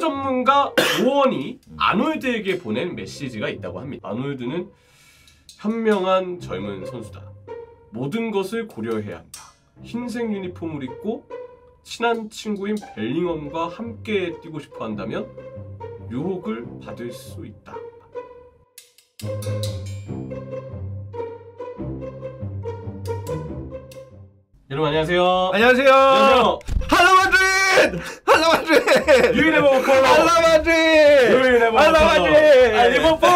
전문가 오원이 아놀드에게 보낸 메시지가 있다고 합니다. 아놀드는 현명한 젊은 선수다. 모든 것을 고려해야 한다. 흰색 유니폼을 입고 친한 친구인 벨링엄과 함께 뛰고 싶어 한다면 유혹을 받을 수 있다. 여러분 안녕하세요. 안녕하세요. 안녕하세요. 할로 마드리드! 할로 마드리드! 유일의 보컬 할로 마드리드! 유일의 보컬 할로 마드리드! 아 리버풀!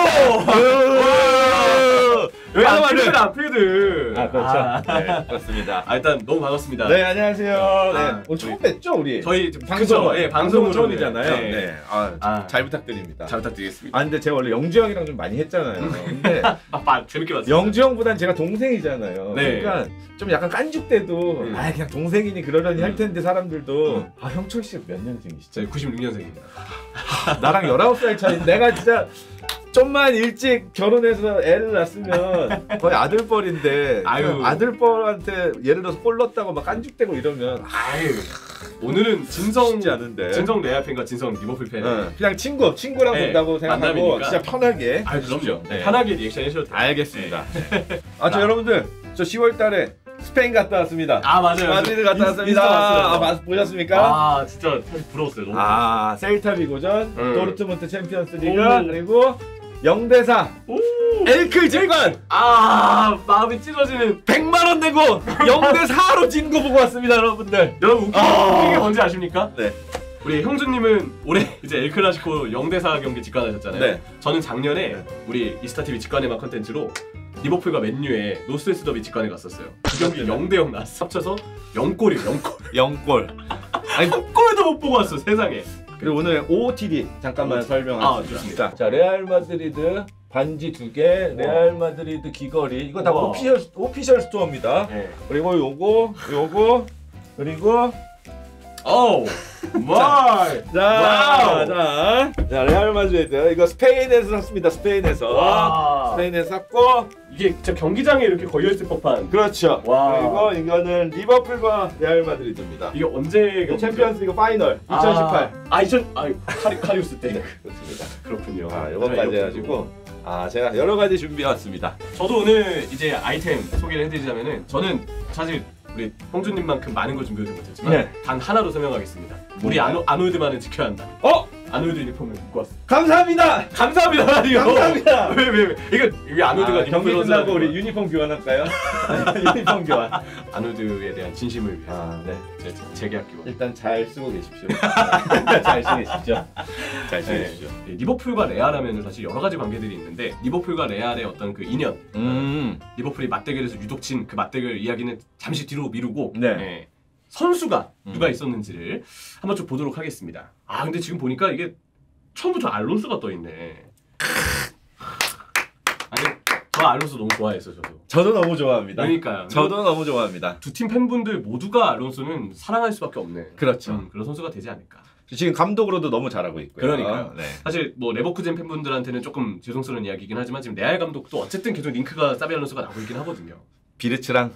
여기 안 필드. 아 그렇죠. 네, 그렇습니다. 일단 너무 반갑습니다. 네 안녕하세요. 네 오늘 처음 뵀죠 우리? 저희 방송 예, 방송으로 처음이잖아요. 네. 네. 잘 부탁드립니다. 잘 부탁드리겠습니다. 근데 제가 원래 영주 형이랑 좀 많이 했잖아요. 근데 재밌게 봤어요. 영주 형보단 제가 동생이잖아요. 네. 그러니까 좀 약간 깐죽대도 그냥 동생이니 그러려니 할 텐데 사람들도 형철 씨 몇 년생이시죠? 저희 96년생입니다. 나랑 19살 차이. 내가 진짜 좀만 일찍 결혼해서 애를 낳았으면 거의 아들뻘인데 아들뻘한테 예를 들어서 골 넣었다고 막 깐죽대고 이러면 오늘은 진성 않은데 진성 레알 팬과 진성 리버풀 팬 그냥 친구랑 네, 본다고 생각하고 만남이니까. 진짜 편하게 그럼요. 네. 편하게 리액션 해주셔도 돼요. 알겠습니다. 저 여러분들 저 10월달에 스페인 갔다 왔습니다. 맞아요. 마드리드 갔다 왔습니다. 보셨습니까? 진짜 사실 부러웠어요. 너무. 셀타 비고전, 도르트문트 챔피언스리그 그리고 0대4 엘클 질관 마음이 찢어지는 100만 원 내고 0대4로 진 거 보고 왔습니다, 여러분들. 여러분 웃긴 게 뭔지 아십니까? 네. 우리 형주님은 올해 이제 엘 클라시코 0대4 경기 직관하셨잖아요. 네. 저는 작년에 우리 이스타TV 직관의막 컨텐츠로 리버풀과 맨유의 노스웨스트 더비 직관에 갔었어요. 그 경기 0대0 나왔어. 합쳐서 0골이에요. 0골. 아니 한 골도 못 보고 왔어, 세상에. 그리고 오늘 OOTD 잠깐만 설명하겠습니다. 좋습니다. 자, 레알 마드리드 반지 2개, 레알 마드리드 귀걸이. 이거 다 오피셜 스토어입니다. 네. 그리고 요거 그리고 자, 레알 마드리드 이거 스페인에서 샀습니다. 스페인에서 샀고 이게 진짜 경기장에 이렇게 걸려있을 법한. 그렇죠. 그리고 이거는 리버풀과 레알 마드리드입니다. 이게 언제 챔피언스리그 파이널 2018. 카리우스 때. 네, 그렇습니다. 그렇군요. 요거까지 해가지고 제가 여러 가지 준비해왔습니다. 저도 오늘 이제 아이템 소개를 해드리자면은 저는 사실 우리 홍주님만큼 많은 걸 준비하지 못했지만 단 하나로 설명하겠습니다. 우리 아놀드만은 지켜야 한다. 아놀드 유니폼을 입고 왔어. 감사합니다. 감사합니다. 감사합니다. 왜 이게 아놀드가 경기 끝나고 우리 유니폼 교환할까요? 유니폼 교환. 아놀드에 대한 진심을 위해서. 네. 재계약 교환. 일단 잘 쓰고 계십시오. 잘 지내십시오. 잘 지내십시오. 리버풀과 레알하면 사실 여러 가지 관계들이 있는데 리버풀과 레알의 어떤 그 인연. 리버풀이 맞대결에서 유독 친 그 맞대결 이야기는 잠시 뒤로 미루고. 선수가 누가 있었는지를 한번 좀 보도록 하겠습니다. 근데 지금 보니까 이게 처음부터 알론소가 떠있네. 저 알론소 너무 좋아했어. 저도 너무 좋아합니다. 그러니까요. 저도 너무 좋아합니다. 두 팀 팬분들 모두가 알론소는 사랑할 수밖에 없네. 그렇죠. 그런 선수가 되지 않을까. 지금 감독으로도 너무 잘하고 있고요. 그러니까요. 사실 뭐 레버쿠젠 팬분들한테는 조금 죄송스러운 이야기이긴 하지만 지금 레알 감독도 어쨌든 계속 링크가 사비 알론소가 나오고 있긴 하거든요. 비르츠랑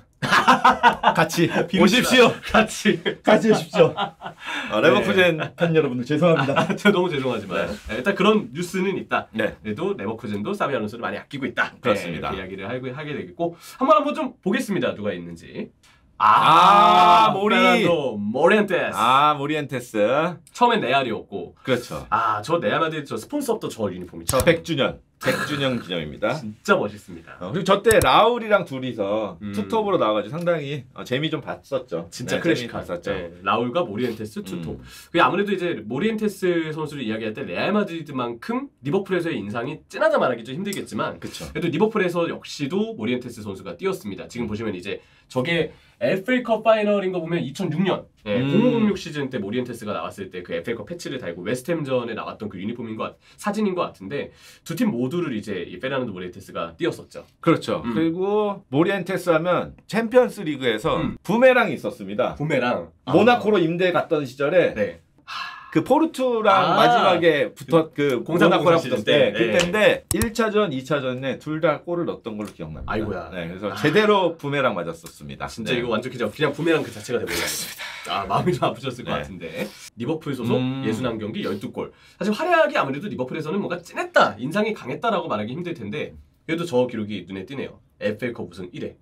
같이 오십시오. 같이 오십시오. 레버쿠젠 팬 여러분들 죄송합니다. 제가 너무 죄송하지만 일단 그런 뉴스는 있다. 그래도 레버쿠젠도 사비 알론소를 많이 아끼고 있다. 그렇습니다. 이렇게 이야기를 하게 되겠고 한번 좀 보겠습니다. 누가 있는지. 모리엔테스. 모리엔테스. 처음엔 레알이었고. 그렇죠. 저 레알 마드리드 저 스폰서부터 저 유니폼이죠. 100주년 기념입니다. 진짜 멋있습니다. 그리고 저 때 라울이랑 둘이서 투톱으로 나와가지고 상당히 재미 좀 봤었죠. 진짜 클래식한. 라울과 모리엔테스 투톱. 그게 아무래도 이제 모리엔테스 선수를 이야기할 때 레알 마드리드만큼 리버풀에서의 인상이 진하다 말하기 좀 힘들겠지만 그래도 리버풀에서 역시도 모리엔테스 선수가 뛰었습니다. 지금 보시면 이제 저게 FA컵 파이널인 거 보면 2006년 0506 시즌 때 모리엔테스가 나왔을 때 그 FA컵 패치를 달고 웨스트햄전에 나왔던 그 유니폼인 사진인 것 같은데 두 팀 모두를 이제 이 페르난도 모리엔테스가 띄었었죠. 그렇죠. 그리고 모리엔테스 하면 챔피언스 리그에서 부메랑이 있었습니다. 부메랑. 모나코로 임대 갔던 시절에 그 포르투랑 마지막에 그 공사코랑 붙었을 때 그때인데 1차전, 2차전에 둘 다 골을 넣었던 걸로 기억납니다. 아이고야. 네, 그래서 제대로 부메랑 맞았었습니다. 진짜 이거 완전 그냥 부메랑 그 자체가 돼버렸습니다. 마음이 좀 아프셨을 것 같은데. 리버풀 소속 61경기 12골. 사실 활약이 아무래도 리버풀에서는 뭔가 찐했다, 인상이 강했다라고 말하기 힘들 텐데 그래도 저 기록이 눈에 띄네요. FA컵 우승 1회.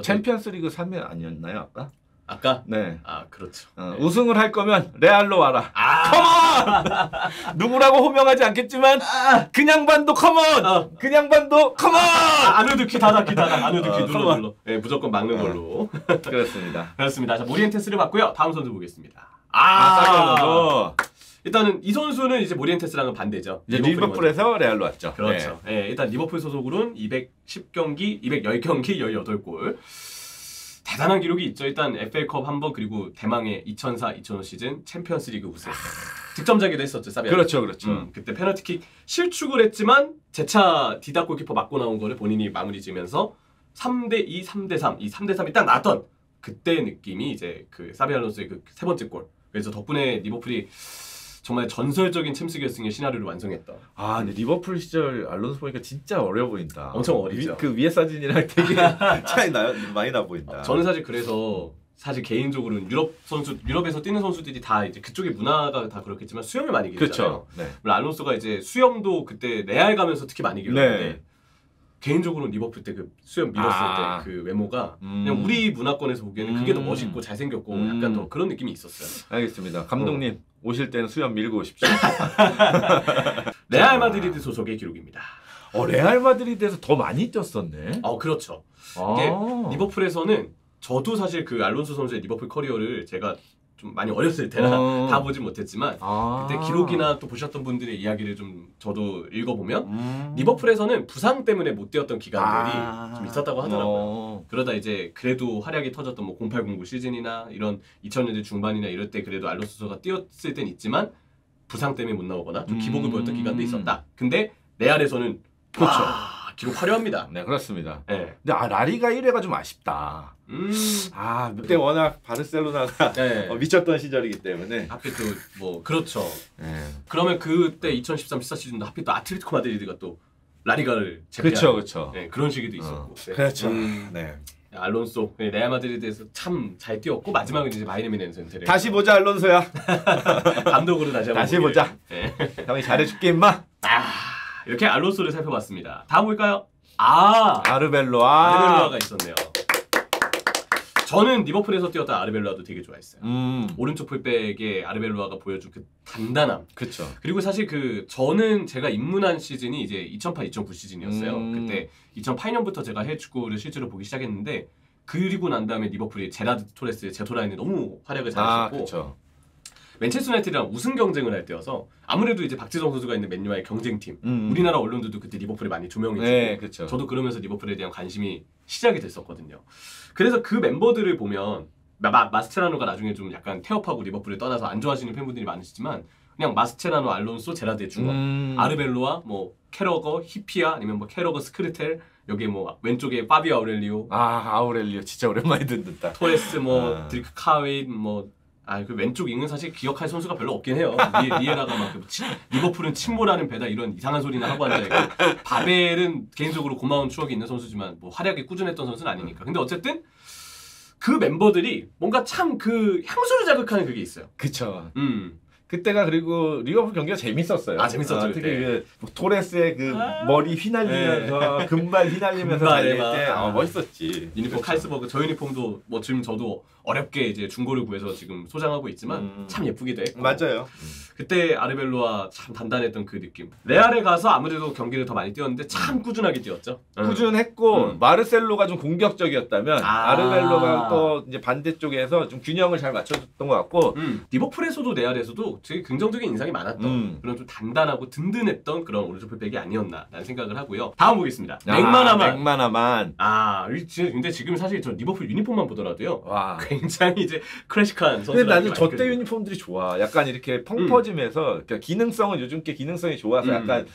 챔피언스리그 3회 아니었나요 아까? 아까? 네. 그렇죠. 네. 우승을 할 거면 레알로 와라. 컴온! 누구라고 호명하지 않겠지만 그냥 반도 컴온! 그냥 반도 컴온! 아누드키 다다키 아누드키 눌러. 네, 무조건 막는 걸로. 그렇습니다. 그렇습니다. 자, 모리엔테스를 봤고요. 다음 선수 보겠습니다. 일단은 이 선수는 이제 모리엔테스랑은 반대죠. 이제 리버풀에서 레알로 왔죠. 그렇죠. 네. 일단 리버풀 소속으로는 210경기, 210경기, 18골. 대단한 기록이 있죠. 일단 FA컵 한 번, 그리고 대망의 2004-2005 시즌 챔피언스리그 우승. 득점자기도 했었죠, 사비아. 그렇죠. 그때 페널티킥 실축을 했지만 재차 디다 골키퍼 맞고 나온 거를 본인이 마무리 지으면서 3대2, 3대3, 이 3대3이 딱 나왔던 그때 느낌이 이제 그 사비 알론소의 그 세 번째 골. 그래서 덕분에 리버풀이 정말 전설적인 챔스 결승의 시나리오를 완성했다. 근데 리버풀 시절 알론소 보니까 진짜 어려 보인다. 엄청 어리죠. 그 위에 사진이랑 되게 차이 많이 나 보인다. 저는 사실 개인적으로는 유럽에서 뛰는 선수들이 다 이제 그쪽의 문화가 다 그렇겠지만 수염을 많이 기르잖아요. 그렇죠. 알론소가 이제 수염도 그때 레알 가면서 특히 많이 길렀는데 개인적으로는 리버풀 때 그 수염 밀었을 때 그 외모가 그냥 우리 문화권에서 보기에는 그게 더 멋있고 잘생겼고 약간 더 그런 느낌이 있었어요. 알겠습니다. 감독님 오실 때는 수염 밀고 오십시오. 레알 마드리드 소속의 기록입니다. 레알 마드리드에서 더 많이 뛰었었네. 그렇죠. 이게 리버풀에서는 저도 사실 그 알론소 선수의 리버풀 커리어를 제가 좀 많이 어렸을 때라 다 보지 못했지만 그때 기록이나 또 보셨던 분들의 이야기를 좀 저도 읽어보면 리버풀에서는 부상 때문에 못 뛰었던 기간들이 좀 있었다고 하더라고요. 그러다 이제 그래도 활약이 터졌던 뭐 0809 시즌이나 이런 2000년대 중반이나 이럴 때 그래도 알론소 선수가 뛰었을 땐 있지만 부상 때문에 못 나오거나 좀 기복을 보였던 기간도 있었다. 근데 레알에서는 그렇죠. 기록 화려합니다. 네, 그렇습니다. 네. 근데 라리가 1회가 좀 아쉽다. 그때 워낙 바르셀로나가 미쳤던 시절이기 때문에 하필 또 뭐 그렇죠. 그러면 그때 2013-14 시즌도 하필 또 아틀레티코 마드리드가 또 라리가를 제패하는 그렇죠. 그런 시기도 있었고. 그렇죠. 알론소 레알 마드리드에서 참 잘 뛰었고 마지막에 이제 바이에른 뮌헨에서 은퇴를 다시 보자 알론소야. 감독으로 다시 보자. 형이 잘해줄게 임마. 이렇게 알론소를 살펴봤습니다. 다음 볼까요? 아르벨로아가 있었네요. 저는 리버풀에서 뛰었던 아르벨로아도 되게 좋아했어요. 오른쪽 풀백의 아르벨로아가 보여준 그 단단함. 그렇죠. 그리고 사실 저는 제가 입문한 시즌이 이제 2008-2009 시즌이었어요. 그때 2008년부터 제가 해외 축구를 실제로 보기 시작했는데 그리고 난 다음에 리버풀이 제라드 토레스의 제토라인이 너무 활약을 잘했었고 그렇죠. 맨체스터 유나이티드랑 우승 경쟁을 할 때여서 아무래도 이제 박지성 선수가 있는 맨유와의 경쟁팀. 우리나라 언론들도 그때 리버풀이 많이 조명해주고 그렇죠. 저도 그러면서 리버풀에 대한 관심이 시작이 됐었거든요. 그래서 그 멤버들을 보면 마스체라노가 나중에 좀 약간 태업하고 리버풀을 떠나서 안 좋아하시는 팬분들이 많으시지만 그냥 마스체라노, 알론소, 제라드의 중원, 아르벨로아, 뭐 캐러거, 히피아 아니면 뭐 캐러거, 스크르텔 여기 뭐 왼쪽에 파비오 아우렐리오. 아우렐리오 진짜 오랜만에 듣는다. 토레스 뭐 드리크 카웨인 뭐 그 왼쪽 윙은 사실 기억할 선수가 별로 없긴 해요. 리에라가 막 리버풀은 침몰하는 배다 이런 이상한 소리나 하고 앉아있고 바벨은 개인적으로 고마운 추억이 있는 선수지만 뭐 활약이 꾸준했던 선수는 아니니까. 근데 어쨌든 그 멤버들이 뭔가 참 그 향수를 자극하는 그게 있어요. 그쵸. 그때가 그리고 리버풀 경기가 재밌었어요. 재밌었죠. 특히 그 토레스의 그 머리 휘날리면서 금발 휘날리면서 달릴 때 멋있었지. 유니폼 칼스버그 저 유니폼도 뭐 지금 저도 어렵게 이제 중고를 구해서 지금 소장하고 있지만 참 예쁘기도 했고. 맞아요. 그때 아르벨로아 참 단단했던 그 느낌. 레알에 가서 아무래도 경기를 더 많이 뛰었는데 참 꾸준하게 뛰었죠. 꾸준했고 마르셀로가 좀 공격적이었다면 아르벨로가 또 이제 반대쪽에서 좀 균형을 잘 맞춰줬던 것 같고 리버풀에서도 레알에서도 되게 긍정적인 인상이 많았던 그런 좀 단단하고 든든했던 그런 오른쪽 풀백이 아니었나라는 생각을 하고요. 다음 보겠습니다. 맥마나만. 근데 지금 사실 저 리버풀 유니폼만 보더라도요. 굉장히 이제 클래식한 선수라는. 근데 나는 저때 유니폼들이 좋아. 약간 이렇게 펑퍼짐해서 그러니까 기능성은 요즘 게 기능성이 좋아서 약간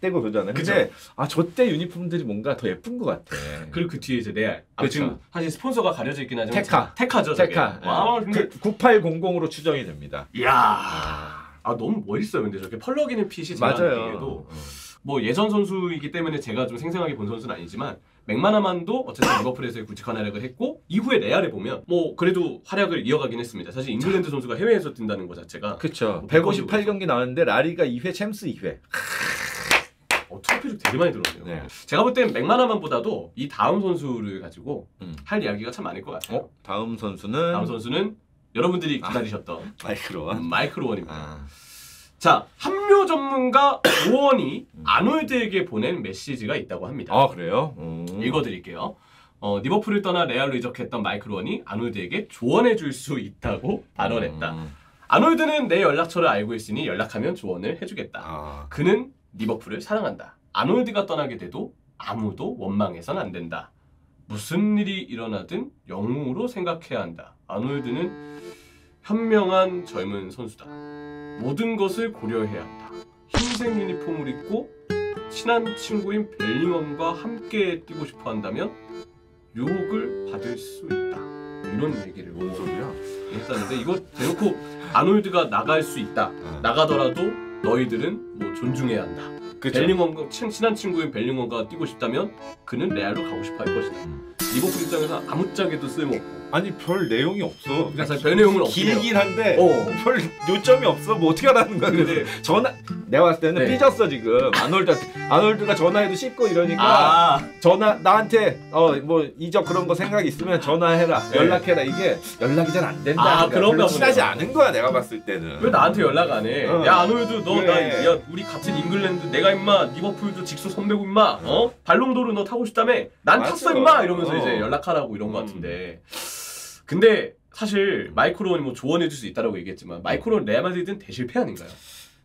떼고 그러잖아요. 근데 저때 유니폼들이 뭔가 더 예쁜 것 같아. 그리고 그 뒤에 이제 레알. 지금 사실 스폰서가 가려져 있긴 하지만 테카죠. 테카. 와, 근데 9800으로 추정이 됩니다. 이야. 너무 멋있어요. 근데 저렇게 펄럭이는 핏이 맞아요. 뭐 예전 선수이기 때문에 제가 좀 생생하게 본 선수는 아니지만 맥마나만도 어쨌든 리버풀에서의 굵직한 활약을 했고 이후에 레알에 보면 뭐 그래도 활약을 이어가긴 했습니다. 사실 잉글랜드 선수가 해외에서 뛴다는 것 자체가 그렇죠. 158경기 나왔는데 라리가 2회, 챔스 2회. 트로피를 되게 많이 들었네요. 네. 제가 볼 땐 맥마나만보다도 이 다음 선수를 가지고 할 이야기가 참 많을 것 같아요. 다음 선수는 여러분들이 기다리셨던 마이클 오원입니다. 자, 합류 전문가 오원이 아놀드에게 보낸 메시지가 있다고 합니다. 그래요? 읽어드릴게요. 리버풀을 떠나 레알로 이적했던 마이클 오원이 아놀드에게 조언해줄 수 있다고 발언했다. 아놀드는 내 연락처를 알고 있으니 연락하면 조언을 해주겠다. 그는 리버풀을 사랑한다. 아놀드가 떠나게 돼도 아무도 원망해선 안 된다. 무슨 일이 일어나든 영웅으로 생각해야 한다. 아놀드는 현명한 젊은 선수다. 모든 것을 고려해야 한다. 흰색 유니폼을 입고 친한 친구인 벨링엄과 함께 뛰고 싶어 한다면 유혹을 받을 수 있다. 이런 얘기를 뭔 소리야? 했다는데 이거 대놓고 아놀드가 나갈 수 있다. 나가더라도 너희들은 뭐 존중해야 한다. 벨링엄과 친한 친구인 벨링엄과 뛰고 싶다면 그는 레알로 가고 싶어 할 것이다. 리버풀 입장에서 아무짝에도 쓸모없고 별 내용이 없어. 그냥 별 내용은 길긴 한데 별 요점이 없어. 뭐 어떻게 하라는 거야. 그래서 내가 봤을 때는 삐졌어 지금. 아놀드가 전화해도 씹고 이러니까 나한테 뭐 이적 그런 거 생각 있으면 전화해라. 연락해라. 이게 연락이 잘 안 된다. 그런가 친하지 않은 거야 내가 봤을 때는. 왜 나한테 연락 안 해? 야 아놀드 야 우리 같은 잉글랜드 내가 임마 리버풀도 직소 선배고 임마 발롱도르 너 타고 싶다며? 난 탔어 임마 이러면서 이제 연락하라고 이런 거 같은데. 근데 사실 마이클 오원이 뭐 조언해줄 수 있다라고 얘기했지만 마이클 오원 레알 마드리드는 대실패 아닌가요?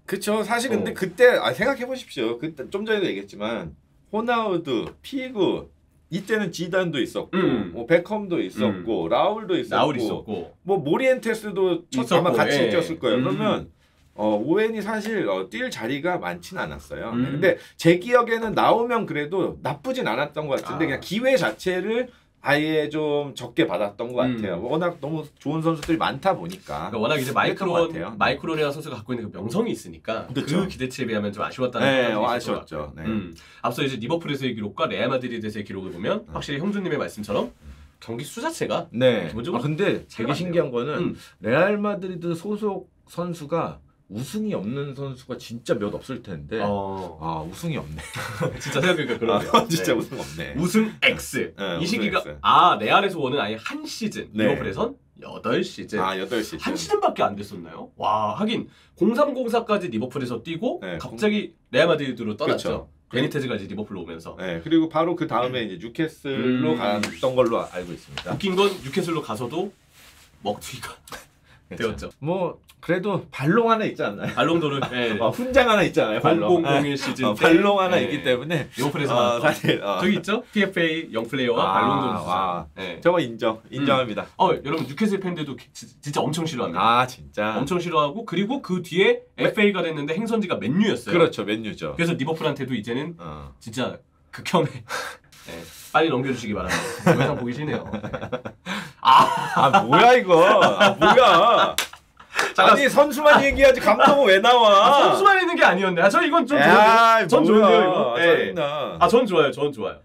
그쵸. 사실 근데 그때 생각해 보십시오. 그때 좀 전에도 얘기했지만 호나우드, 피구 이때는 지단도 있었고 뭐 베컴도 있었고 라울도 있었고 뭐 모리엔테스도 아마 같이 뛰었을 거예요. 그러면 오웬이 사실 뛸 자리가 많지는 않았어요. 근데 제 기억에는 나오면 그래도 나쁘진 않았던 것 같은데 그냥 기회 자체를 아예 좀 적게 받았던 것 같아요. 워낙 너무 좋은 선수들이 많다 보니까. 그러니까 워낙 이제 마이클 오원이라는 선수가 갖고 있는 그 명성이 있으니까 그 기대치에 비하면 좀 아쉬웠다는 생각이 아쉬웠죠. 앞서 이제 리버풀에서의 기록과 레알 마드리드에서의 기록을 보면 확실히 형주님의 말씀처럼 경기 수 자체가 기본적으로 근데 되게 신기한 거는 레알 마드리드 소속 선수가 우승이 없는 선수가 진짜 몇 없을 텐데 우승이 없네. 진짜 생각해보니까 그러네요. 진짜 우승 없네. 우승 X. 이 시기가 레알에서 오는 아예 한 시즌. 리버풀에선 8시즌. 8시즌. 한 시즌밖에 안 됐었나요? 와, 하긴 0304까지 리버풀에서 뛰고 갑자기 레알 마드리드로 떠났죠. 베니테즈가 이제 리버풀로 오면서. 그리고 바로 그 다음에 이제 뉴캐슬로 갔던 걸로 알고 있습니다. 웃긴 건 뉴캐슬로 가서도 먹튀가 되었죠. 뭐 그래도 발롱 하나 있지 않나요? 발롱도르 훈장 하나 있잖아요. 0001 시즌 때 발롱 하나 있기 때문에 리버풀에서 사실 저기 있죠? PFA 영플레이어와 발롱도르 저거 인정합니다. 여러분 뉴캐슬 팬들도 진짜 엄청 싫어합니다. 진짜 엄청 싫어하고 그리고 그 뒤에 FA가 됐는데 행선지가 맨유였어요. 그렇죠, 맨유죠. 그래서 리버풀한테도 이제는 진짜 극혐의 빨리 넘겨주시기 바랍니다. 더 이상 보기 싫네요. 뭐야 이거? 뭐야? 아니 선수만 얘기하지 감독은 왜 나와? 선수만 있는 게 아니었네. 저 이건 좀 좋은데요. 전 좋은데요 이거. 전 좋아요. 전 좋아요.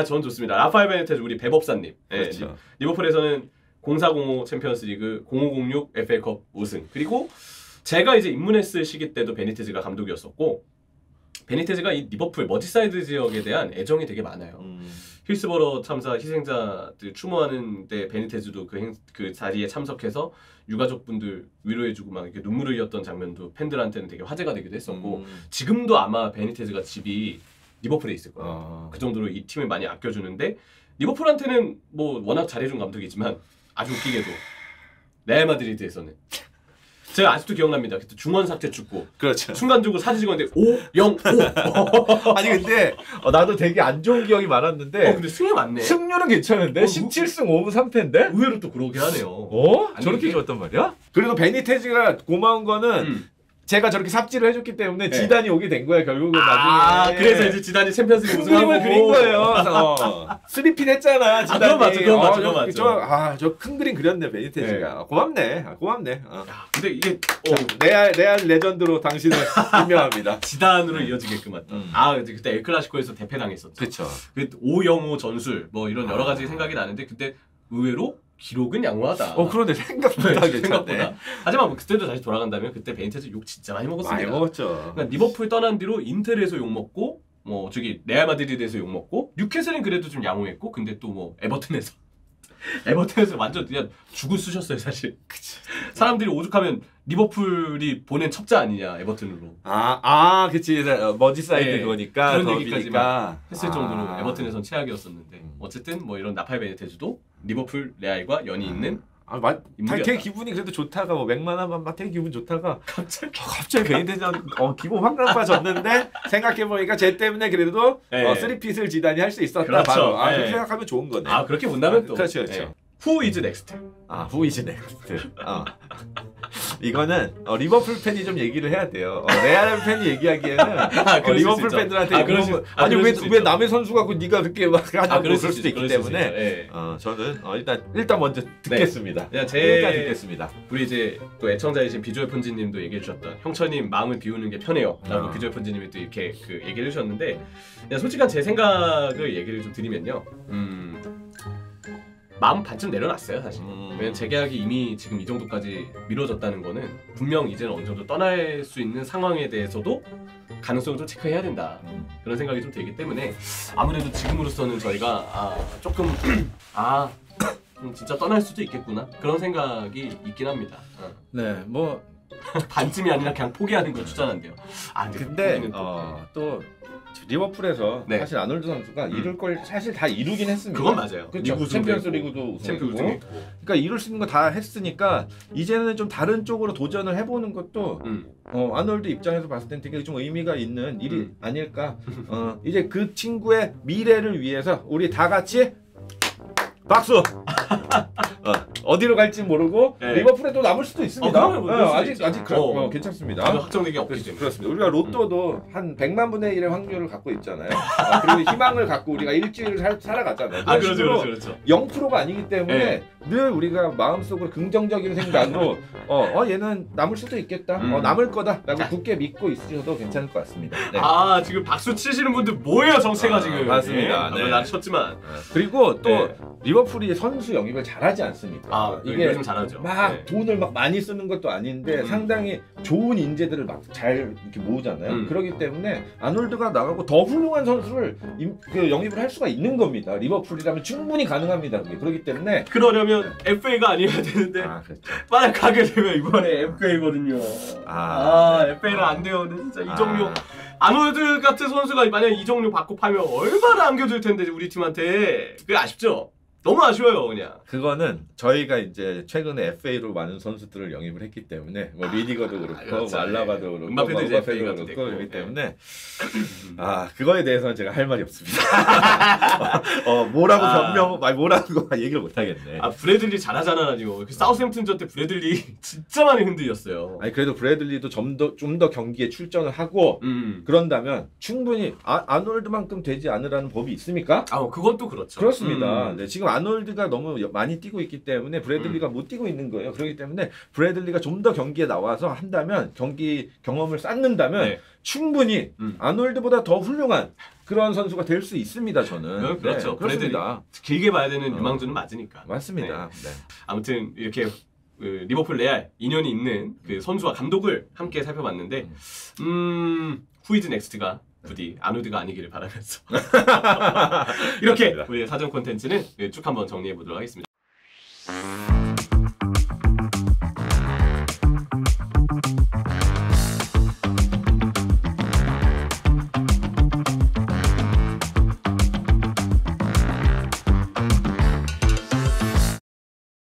전 좋습니다. 라파엘 베니테즈 우리 배법사님. 그렇죠. 리버풀에서는 0405 챔피언스리그 0506 FA컵 우승. 그리고 제가 이제 입문했을 시기 때도 베니테즈가 감독이었었고 베니테즈가 이 리버풀 머지사이드 지역에 대한 애정이 되게 많아요. 힐스버러 참사 희생자들 추모하는데 베니테즈도 그 자리에 참석해서 유가족분들 위로해주고 막 이렇게 눈물을 흘렸던 장면도 팬들한테는 되게 화제가 되기도 했었고 지금도 아마 베니테즈가 집이 리버풀에 있을 거예요. 그 정도로 이 팀을 많이 아껴주는데 리버풀한테는 뭐 워낙 잘해준 감독이지만 아주 웃기게도 레알 마드리드에서는 제가 아직도 기억납니다. 그때 중원 사태 축구. 그렇죠. 순간적으로 사진 찍었는데 5-0-5. 아니 근데 나도 되게 안 좋은 기억이 많았는데. 근데 승이 많네. 승률은 괜찮은데 17승 5무 3패인데? 의외로 또 그러게 하네요. 저렇게 좋았단 말이야? 그래도 베니테즈가 고마운 거는 제가 저렇게 삽질을 해줬기 때문에 네. 지단이 오게 된 거야 결국은 나중에. 그래서 이제 지단이 챔피언스리그 우승하고 그림을 그린 거예요. 3 pit 했잖아 지단이. 그건 맞죠, 그건 맞죠. 저 큰 그림 그렸네 베니테즈가. 고맙네. 근데 이게 레알 레전드로 당신을 임명합니다. 지단으로 이어지게끔 했다. 그때 엘클라시코에서 대패당했었죠. 그렇죠. 5-0-5 전술 뭐 이런 여러 가지 생각이 나는데 그때 의외로 기록은 양호하다. 그런데 생각보다 생각보다. 하지만 뭐 그때도 다시 돌아간다면 그때 베니테즈 욕 진짜 많이 먹었습니다. 많이 먹었죠. 그러니까 리버풀 떠난 뒤로 인텔에서 욕 먹고 뭐 저기 레알 마드리드에서 욕 먹고 뉴캐슬은 그래도 좀 양호했고 근데 또 뭐 에버튼에서 완전 그냥 죽을 쑤셨어요 사실. 그치. 사람들이 오죽하면 리버풀이 보낸 첩자 아니냐 에버튼으로. 그치. 머지사이드 네, 그거니까 그런 얘기까지만 했을 정도로 아. 에버튼에선 최악이었었는데 어쨌든 뭐 이런 나팔 베니테즈도 리버풀 레알과 연이 있는 되게 기분이 그래도 좋다가 뭐 맥만하면 막 되게 기분 좋다가 갑자기 베니테즈 기분 확 나빠졌는데 생각해보니까 쟤 때문에 그래도 3핏을 지단이 할 수 있었다. 그렇죠. 바로. 그렇게 생각하면 좋은 거네. 그렇게 본다면 또 그렇죠. Who is next? Who is next? 이거는 리버풀 팬이 좀 얘기를 해야 돼요. 레알 팬이 얘기하기에는 리버풀 팬들한테 왜 남의 선수 갖고 네가 그렇게 막 하냐고 그럴 수도 있기 때문에 저는 일단 먼저 듣겠습니다. 듣겠습니다. 우리 이제 또 애청자이신 비주얼 폰지님도 얘기해 주셨던 형처님 마음을 비우는 게 편해요라고 비주얼 폰지님이 또 이렇게 얘기를 해주셨는데 그냥 솔직한 제 생각을 얘기를 좀 드리면요. 마음 반쯤 내려놨어요 사실. 왜냐면 재계약이 이미 지금 이 정도까지 미뤄졌다는 거는 분명 이제는 어느 정도 떠날 수 있는 상황에 대해서도 가능성을 좀 체크해야 된다 그런 생각이 좀 들기 때문에 아무래도 지금으로서는 저희가 조금 진짜 떠날 수도 있겠구나 그런 생각이 있긴 합니다. 네, 뭐 반쯤이 아니라 그냥 포기하는 걸 추천한대요. 근데 또 리버풀에서 사실 아놀드 선수가 이룰 걸 사실 다 이루긴 했습니다. 그건 맞아요. 그렇죠. 챔피언스 리그도 우승했고. 그러니까 이룰 수 있는 거 다 했으니까 이제는 좀 다른 쪽으로 도전을 해보는 것도 아놀드 입장에서 봤을 땐 되게 좀 의미가 있는 일이 아닐까. 이제 그 친구의 미래를 위해서 우리 다 같이 박수. 어디로 갈지 모르고 리버풀에도 남을 수도 있습니다. 아직 괜찮습니다. 확정되기 없기 때문에. 그렇습니다. 우리가 로또도 한 100만 분의 1의 확률을 갖고 있잖아요. 그리고 희망을 갖고 우리가 일주일을 살아갔잖아요. 그렇죠. 0%가 아니기 때문에 늘 우리가 마음속으로 긍정적인 생각으로 얘는 남을 수도 있겠다. 남을 거다라고 굳게 믿고 있으셔도 괜찮을 것 같습니다. 네. 지금 박수 치시는 분들 뭐예요 정체가 지금. 맞습니다. 난 쳤지만. 그리고 또 리버풀이 선수 영입을 잘하지 않습니다. 이게 요즘 잘하죠. 돈을 많이 쓰는 것도 아닌데 상당히 좋은 인재들을 막 잘 이렇게 모으잖아요. 그렇기 때문에 아놀드가 나가고 더 훌륭한 선수를 영입을 할 수가 있는 겁니다. 리버풀이라면 충분히 가능합니다. 그렇기 때문에 그러려면 FA가 아니어야 되는데 그렇죠. 만약 가게 되면 이번에 FA거든요. FA는 안 돼요. 근데 진짜 이정료 아놀드 같은 선수가 만약 이정료 받고 팔면 얼마나 안겨줄 텐데 우리 팀한테. 그게 아쉽죠? 너무 아쉬워요 그냥. 그거는 저희가 이제 최근에 FA로 많은 선수들을 영입을 했기 때문에 뭐 리디거도 그렇고 알라바도 그렇고 음바페도 그렇고 그렇기 때문에 그거에 대해서는 제가 할 말이 없습니다. 뭐라고 얘기를 못 하겠네. 브래들리 잘하잖아요. 사우스햄튼전 때 브래들리 진짜 많이 흔들렸어요. 그래도 브래들리도 좀 더 경기에 출전을 하고 그런다면 충분히 아놀드만큼 되지 않으라는 법이 있습니까? 그건 또 그렇죠. 그렇습니다. 네, 지금 아놀드가 너무 많이 뛰고 있기 때문에 브래들리가 못 뛰고 있는 거예요. 그렇기 때문에 브래들리가 좀 더 경기에 나와서 한다면 경기 경험을 쌓는다면 충분히 아놀드보다 더 훌륭한 그런 선수가 될 수 있습니다. 저는. 그렇죠. 브래들리 길게 봐야 되는 유망주는 맞으니까. 맞습니다. 네. 아무튼 이렇게 리버풀 레알 인연이 있는 그 선수와 감독을 함께 살펴봤는데 Who is next가 부디 아놀드가 아니기를 바라면서 이렇게 우리의 사전 콘텐츠는 쭉 한번 정리해 보도록 하겠습니다.